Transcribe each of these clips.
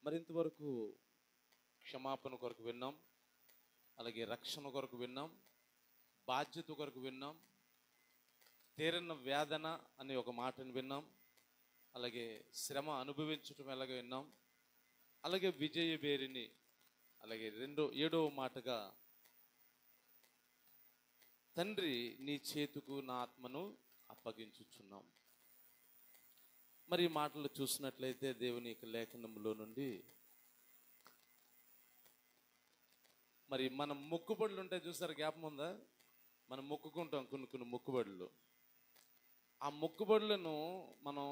మరింతవరకు క్షమాపణ కొరకు విన్నాం, అలాగే రక్షణ కొరకు విన్నాం, బాధ్యత కొరకు విన్నాం, తీరన వేదన అనే ఒక మాటను విన్నాం, అలాగే శ్రమ అనుభవించటం ఎలాగ విన్నాం, అలాగే విజయ బేరిని, అలాగే ఏడవ మాటగా తండ్రి నీ చేతుకు నా ఆత్మను అప్పగించుచున్నాం. మరి ఈ మాటలు చూసినట్లయితే దేవుని యొక్క లేఖనంలో నుండి మరి మనం మొక్కుబడులు ఉంటాయి చూసారు, జ్ఞాపకం ఉందా? మనం మొక్కుకుంటాం కొన్ని మొక్కుబడులు. ఆ మొక్కుబడులను మనం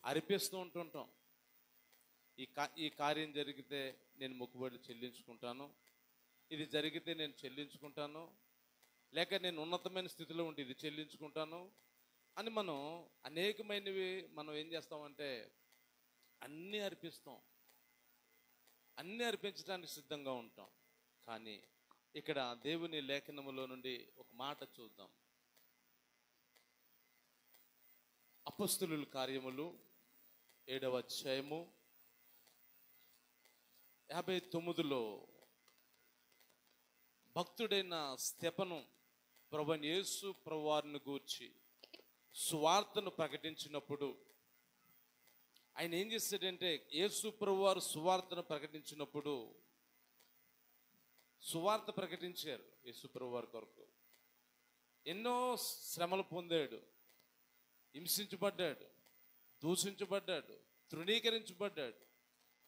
అర్పిస్తూ ఉంటుంటాం. ఈ కార్యం జరిగితే నేను మొక్కుబడులు చెల్లించుకుంటాను, ఇది జరిగితే నేను చెల్లించుకుంటాను, లేక నేను ఉన్నతమైన స్థితిలో ఉంటే ఇది చెల్లించుకుంటాను అని మనం అనేకమైనవి మనం ఏం చేస్తామంటే అన్నీ అర్పిస్తాం, అన్నీ అర్పించడానికి సిద్ధంగా ఉంటాం. కానీ ఇక్కడ దేవుని లేఖనములో నుండి ఒక మాట చూద్దాం. అపొస్తలుల కార్యములు 7వ అధ్యాయము 59లో భక్తుడైన స్తెఫను ప్రభువైన యేసు ప్రభువారిని గూర్చి సువార్తను ప్రకటించినప్పుడు ఆయన ఏం చేస్తాడంటే, యేసు ప్రభువారు సువార్తను ప్రకటించినప్పుడు సువార్త ప్రకటించారు. యేసు ప్రభువారి కొరకు ఎన్నో శ్రమలు పొందాడు, హింసించబడ్డాడు, దూషించబడ్డాడు, తృణీకరించబడ్డాడు.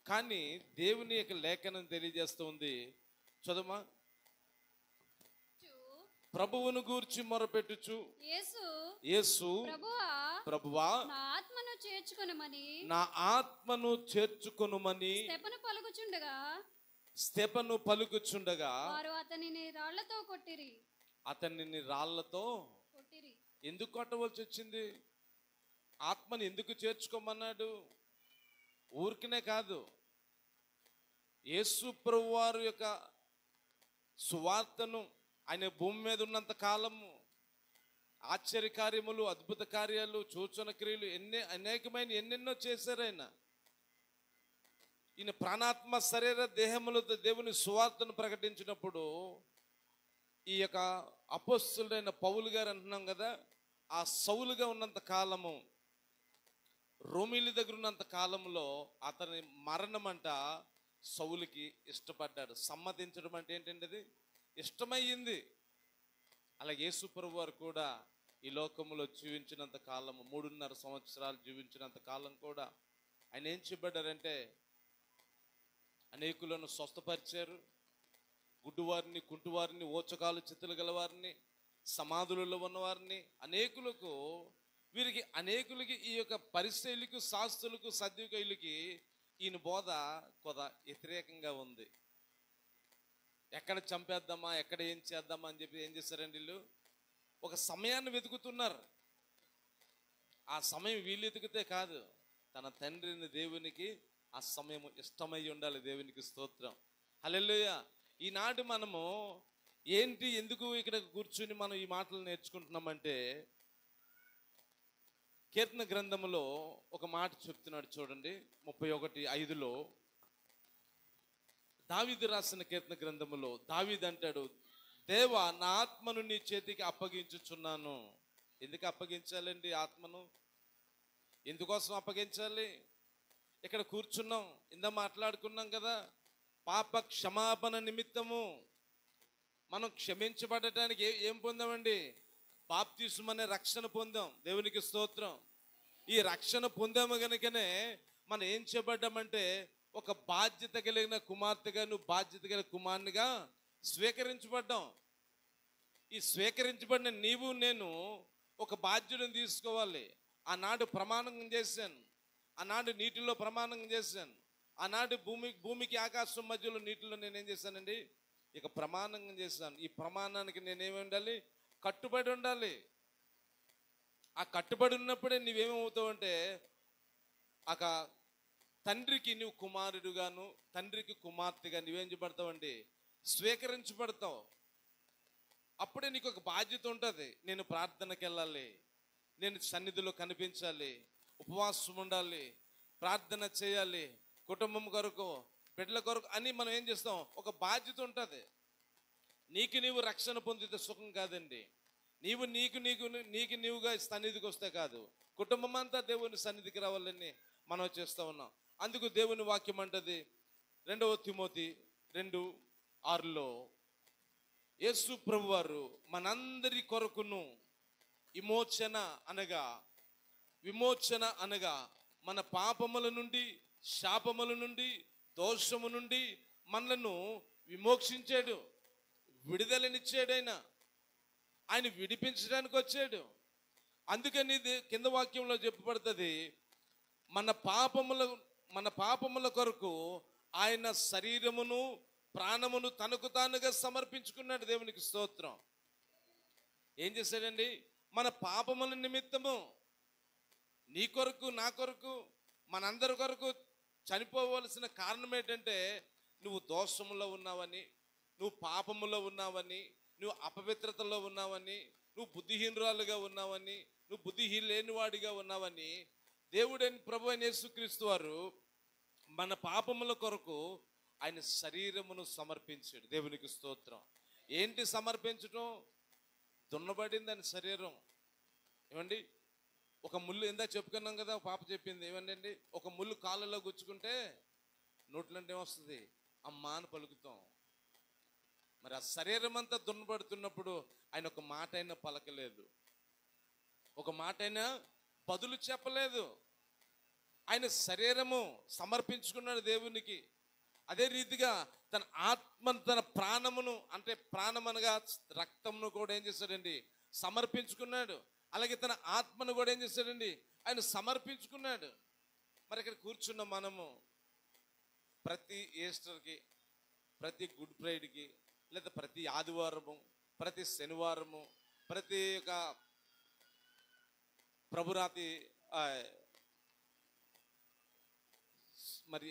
కానీ దేవుని యొక్క లేఖనం తెలియజేస్తుంది, చదువుమా. ప్రభువును గూర్చి మొరపెట్టుచు యేసు ప్రభువా నా ఆత్మను చేర్చుకొనుమని స్తెఫను పలుకుచుండగా వారు అతనిని రాళ్లతో కొట్టిరి. ఎందుకు కొట్టవలసి వచ్చింది? ఆత్మని ఎందుకు చేర్చుకోమన్నాడు? ఊరికనే కాదు, యేసు ప్రభువారు యొక్క సువార్తను ఆయన భూమి మీద ఉన్నంత కాలము ఆశ్చర్య కార్యములు, అద్భుత కార్యాలు, సూచన క్రియలు అనేకమైన ఎన్నెన్నో చేశారు. ఈయన ప్రాణాత్మ శరీర దేహములతో దేవుని సువార్తను ప్రకటించినప్పుడు ఈ యొక్క అపొస్తలుడైన పౌలు గారు అంటున్నాం కదా, ఆ సౌలుగా ఉన్నంత కాలము, రోమీల దగ్గర ఉన్నంత కాలంలో అతని మరణం అంట సౌలుకి ఇష్టపడ్డాడు. సమ్మతించడం అంటే ఏంటంటే అది ఇష్టమయ్యింది. అలాగే యేసు ప్రభువారు కూడా ఈ లోకంలో జీవించినంత కాలము, 3.5 సంవత్సరాలు జీవించినంత కాలం కూడా ఆయన ఏం చెప్పాడంటే అనేకులను స్వస్థపరిచారు. గుడ్డువారిని, కుంటువారిని, ఓచకాలు చిత్తులు గలవారిని, సమాధులలో ఉన్నవారిని, అనేకులకి ఈ యొక్క పరిశైలికు, శాస్త్రులకు, సద్దుకైలకి ఈయన బోధ కొద్ద వ్యతిరేకంగా ఉంది. ఎక్కడ చంపేద్దామా, ఎక్కడ ఏం చేద్దామా అని చెప్పి ఏం చేశారండి వీళ్ళు? ఒక సమయాన్ని వెతుకుతున్నారు. ఆ సమయం వీళ్ళు వెతికితే కాదు, తన తండ్రిని దేవునికి ఆ సమయం ఇష్టమై ఉండాలి. దేవునికి స్తోత్రం, హల్లెలూయా. ఈనాడు మనము ఎందుకు ఇక్కడ కూర్చుని మనం ఈ మాటలు నేర్చుకుంటున్నామంటే, కీర్తన గ్రంథములో ఒక మాట చెప్తున్నాడు చూడండి, 31:5లో దావీదు రాసిన కీర్తన గ్రంథములో దావీదు అంటాడు, దేవా నా ఆత్మను నీ చేతికి అప్పగించుచున్నాను. ఎందుకు అప్పగించాలండి ఆత్మను? ఎందుకోసం అప్పగించాలి? ఇక్కడ కూర్చున్నాం, మాట్లాడుకున్నాం కదా, పాప క్షమాపణ నిమిత్తము మనం క్షమించబడటానికి ఏం పొందామండి? బాప్తిస్మం అనే రక్షణ పొందాం. దేవునికి స్తోత్రం. ఈ రక్షణ పొందాము కనుకనే మనం ఏం చేయబడ్డామంటే ఒక బాధ్యత కలిగిన కుమార్తెగా, నువ్వు బాధ్యత కలిగిన కుమారునిగా స్వీకరించబడ్డాం. ఈ స్వీకరించబడిన నీవు నేను ఒక బాధ్యతను తీసుకోవాలి. ఆనాడు ప్రమాణం చేశాను, ఆనాడు నీటిలో ప్రమాణం చేశాను, ఆనాడు భూమికి ఆకాశం మధ్యలో నీటిలో నేనేం చేశానండి? ఇక ప్రమాణం చేశాను. ఈ ప్రమాణానికి నేనేమి ఉండాలి? కట్టుబడి ఉండాలి. ఆ కట్టుబడి ఉన్నప్పుడే నువ్వేమవుతావు అంటే తండ్రికి నువ్వు కుమారుడుగాను, తండ్రికి కుమార్తెగా నువ్వేం చేయబడతావండి? స్వీకరించబడతావు. అప్పుడే నీకు ఒక బాధ్యత ఉంటుంది. నేను ప్రార్థనకి వెళ్ళాలి, నేను సన్నిధిలో కనిపించాలి, ఉపవాసం ఉండాలి, ప్రార్థన చేయాలి, కుటుంబం కొరకు, బిడ్డల కొరకు అని మనం ఏం చేస్తాం, ఒక బాధ్యత ఉంటుంది. నీవు రక్షణ పొందితే సుఖం కాదండి. నీవుగా సన్నిధికి వస్తే కాదు, కుటుంబం అంతా దేవుని సన్నిధికి రావాలని మనం చేస్తూ ఉన్నాం. అందుకు దేవుని వాక్యం అంటది 2 తిమోతి 2:6 యేసు ప్రభువారు మనందరి కొరకును విమోచన అనగా మన పాపముల నుండి, శాపముల నుండి, దోషము నుండి మనలను విమోక్షించాడు, విడుదలనిచ్చాడు. ఆయన విడిపించడానికి వచ్చాడు. అందుకని కింద వాక్యంలో చెప్పబడుతుంది, మన పాపముల కొరకు ఆయన శరీరమును ప్రాణమును తనకు తానుగా సమర్పించుకున్నాడు. దేవునికి స్తోత్రం. ఏం చేశాడండి? మన పాపముల నిమిత్తము నీ కొరకు, నా కొరకు, మనందరి కొరకు చనిపోవలసిన కారణం ఏంటంటే, నువ్వు దోషములో ఉన్నావని, నువ్వు పాపములో ఉన్నావని, నువ్వు అపవిత్రతలో ఉన్నావని, నువ్వు బుద్ధిహీనురాలుగా ఉన్నావని, నువ్వు బుద్ధిహీనులేనివాడిగా ఉన్నావని దేవుడైన ప్రభు అయిన యేసుక్రీస్తు వారు మన పాపముల కొరకు ఆయన శరీరమును సమర్పించాడు. దేవునికి స్తోత్రం. ఏంటి సమర్పించడం? దున్నబడింది అని శరీరం. ఏమండి, ఒక ముళ్ళు ఇందాక చెప్పుకున్నాం కదా, పాప చెప్పింది ఏమండి, ఒక ముళ్ళు కాళ్ళలో గుచ్చుకుంటే నోట్లంటే ఏమొస్తుంది? అమ్మా అని పలుకుతాం. మరి ఆ శరీరం అంతా దున్నబడుతున్నప్పుడు ఆయన ఒక మాట అయినా పలకలేదు, ఒక మాట అయినా బదులు చెప్పలేదు. ఆయన శరీరము సమర్పించుకున్నాడు దేవునికి. అదే రీతిగా తన ఆత్మను, తన ప్రాణమును, అంటే ప్రాణమనగా రక్తమును కూడా ఏం చేశాడండి? సమర్పించుకున్నాడు. అలాగే తన ఆత్మను కూడా ఏం చేశాడండి? ఆయన సమర్పించుకున్నాడు. మరి ఇక్కడ కూర్చున్న మనము ప్రతి ఈస్టర్కి, ప్రతి గుడ్ ఫ్రైడేకి, లేదా ప్రతి ఆదివారము, ప్రతి శనివారము, ప్రతి ఒక్క ప్రభురాతి మరి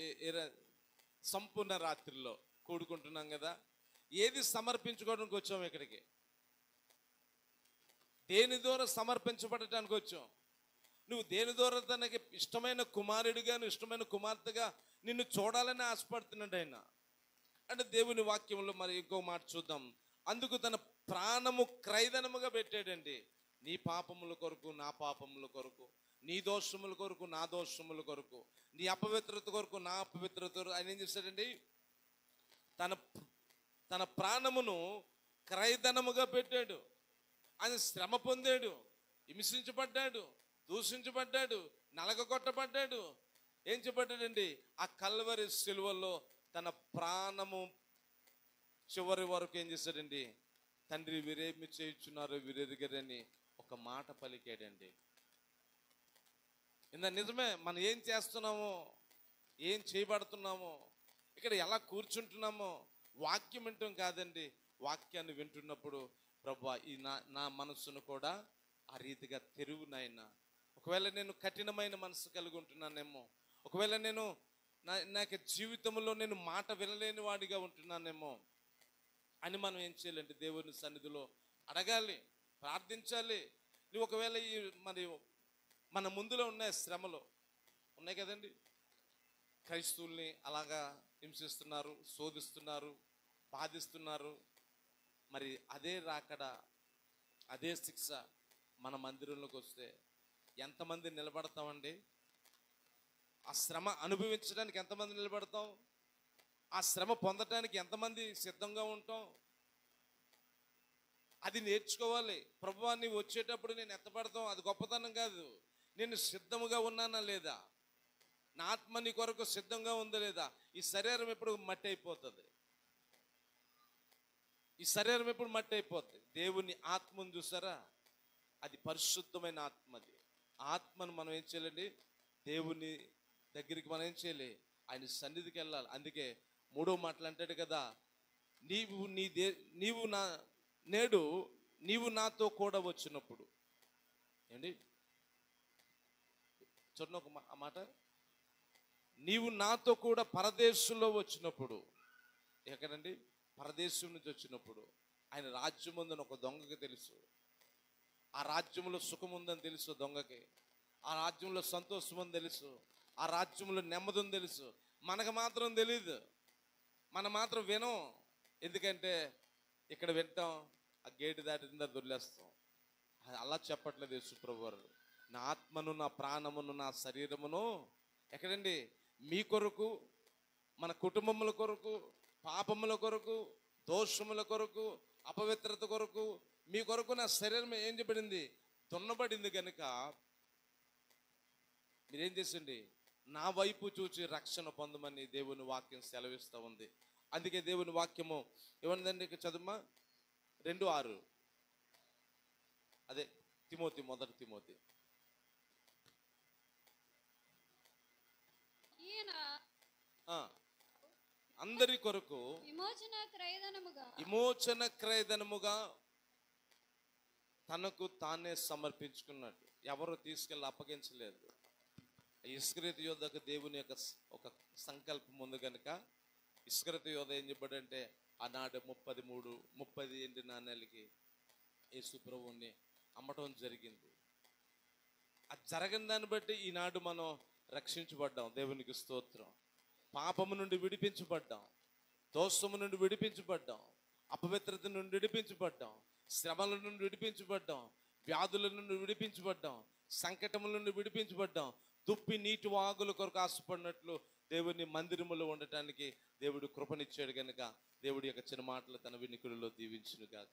సంపూర్ణ రాత్రిలో కూడుకుంటున్నాం కదా. ఏది సమర్పించుకోవడానికి వచ్చాము ఇక్కడికి? దేని ద్వారా సమర్పించబడటానికి వచ్చాం? నువ్వు దేని ద్వారా తనకి ఇష్టమైన కుమారుడిగా, నువ్వు ఇష్టమైన కుమార్తెగా నిన్ను చూడాలని ఆశపడుతున్నాడు ఆయన. అంటే దేవుని వాక్యంలో మరి ఇంకో మాట చూద్దాం. అందుకు తన ప్రాణము క్రయధనముగా పెట్టాడండి. నీ పాపముల కొరకు, నా పాపముల కొరకు, నీ దోషముల కొరకు, నా దోషముల కొరకు, నీ అపవిత్రత కొరకు, నా అపవిత్రత కొరకు ఆయన ఏం చేశాడండి? తన ప్రాణమును క్రయధనముగా పెట్టాడు. ఆయన శ్రమ పొందాడు, హింసించబడ్డాడు, దూషించబడ్డాడు, నలగొట్టబడ్డాడు. ఏం చెప్పడ్డాడండి? ఆ కల్వరి సిలువలో తన ప్రాణము చివరి వరకు ఏం చేశాడండి? తండ్రి వీరేమి చేయుచున్నారో వీరెరుగరని ఒక మాట పలికాడండి. నిజమే. మనం ఏం చేస్తున్నామో, ఏం చేయబడుతున్నామో, ఇక్కడ ఎలా కూర్చుంటున్నామో వాక్యం వింటాం కాదండి. వాక్యాన్ని వింటున్నప్పుడు ప్రభువా ఈ నా మనస్సును కూడా ఆ రీతిగా తెరువు నాయనా. ఒకవేళ నేను కఠినమైన మనసు కలిగి ఉంటున్నానేమో, ఒకవేళ నేను నాకు జీవితంలో నేను మాట వినలేని వాడిగా ఉంటున్నానేమో అని మనం ఏం చేయాలంటే దేవుని సన్నిధిలో అడగాలి, ప్రార్థించాలి. నువ్వు ఒకవేళ మరి మన ముందులో ఉన్న శ్రమలు ఉన్నాయి కదండి, క్రైస్తవుల్ని అలాగా హింసిస్తున్నారు, శోధిస్తున్నారు, బాధిస్తున్నారు. మరి అదే రాకడ, అదే శిక్ష మన మందిరంలోకి వస్తే ఎంతమంది నిలబడతామండి? ఆ శ్రమ అనుభవించడానికి ఎంతమంది నిలబడతాం? ఆ శ్రమ పొందడానికి ఎంతమంది సిద్ధంగా ఉంటాం? అది నేర్చుకోవాలి. ప్రభువా నీవు వచ్చేటప్పుడు నేను ఎత్తపడతాం, అది గొప్పతనం కాదు. నేను సిద్ధముగా ఉన్నానా లేదా? నా ఆత్మ నీ కొరకు సిద్ధంగా ఉందా లేదా? ఈ శరీరం ఎప్పుడు మట్టి అయిపోతుంది, ఈ శరీరం ఎప్పుడు మట్టి అయిపోతుంది. దేవుని ఆత్మను చూసారా? అది పరిశుద్ధమైన ఆత్మ. అది ఆత్మను మనం ఏం చేయాలండి? దేవుని దగ్గరికి మనం ఏం చేయాలి? ఆయన సన్నిధికి వెళ్ళాలి. అందుకే 3వ మాటలు అంటాడు కదా, నీవు నాతో కూడా వచ్చినప్పుడు. ఏంటి చూడండి ఒక మాట, నీవు నాతో కూడా పరదేశంలో వచ్చినప్పుడు. ఎక్కడండి? పరదేశం నుంచి వచ్చినప్పుడు. ఆయన రాజ్యం ఉందని ఒక దొంగకి తెలుసు. ఆ రాజ్యంలో సుఖం ఉందని తెలుసు దొంగకి. ఆ రాజ్యంలో సంతోషం అని తెలుసు. ఆ రాజ్యంలో నెమ్మది అని తెలుసు. మనకు మాత్రం తెలీదు, మనం మాత్రం వినం. ఎందుకంటే ఇక్కడ వింటాం, ఆ గేటు దాటిందా దొరిలేస్తాం. అలా చెప్పట్లేదు యేసుప్రభు వారు. నా ఆత్మను, నా ప్రాణమును, నా శరీరమును ఎక్కడండి, మీ కొరకు, మన కుటుంబముల కొరకు, పాపముల కొరకు, దోషముల కొరకు, అపవిత్రత కొరకు, మీ కొరకు నా శరీరం ఏం చెప్పబడింది, దున్నబడింది. కనుక మీరేం చేసండి, నా వైపు చూచి రక్షణ పొందమని దేవుని వాక్యం సెలవిస్తూ ఉంది. అందుకే దేవుని వాక్యము ఏమన్నదండి, చదువుమా 2:6. అదే తిమోతి, మొదటి తిమోతి. అందరి కొరకు విమోచన క్రయధనముగా తనకు తానే సమర్పించుకున్నాడు. ఎవరు తీసుకెళ్ళి అప్పగించలేదు. ఇస్కరియోతు యోధకు దేవుని యొక్క ఒక సంకల్పం ఉంది కనుక ఇస్కరియోతు యోధ ఏం చెప్పాడంటే, ఆనాడు 30 నాణేలకి యేసు ప్రభువుని అమ్మటం జరిగింది. అది జరగని దాన్ని బట్టి ఈనాడు మనం రక్షించబడ్డాం. దేవునికి స్తోత్రం. పాపము నుండి విడిపించబడ్డాం, దోషము నుండి విడిపించబడ్డాం, అపవిత్రత నుండి విడిపించబడ్డాం, శ్రమల నుండి విడిపించబడ్డాం, వ్యాధుల నుండి విడిపించబడ్డాం, సంకటముల నుండి విడిపించబడ్డాం. దుప్పి నీటి వాగుల కొరకు ఆశపడినట్లు దేవుని మందిరములో ఉండటానికి దేవుడు కృపనిచ్చాడు. కనుక దేవుడి యొక్క చిన్న మాటలు తన వినికుడిలో దీవించును కాదు.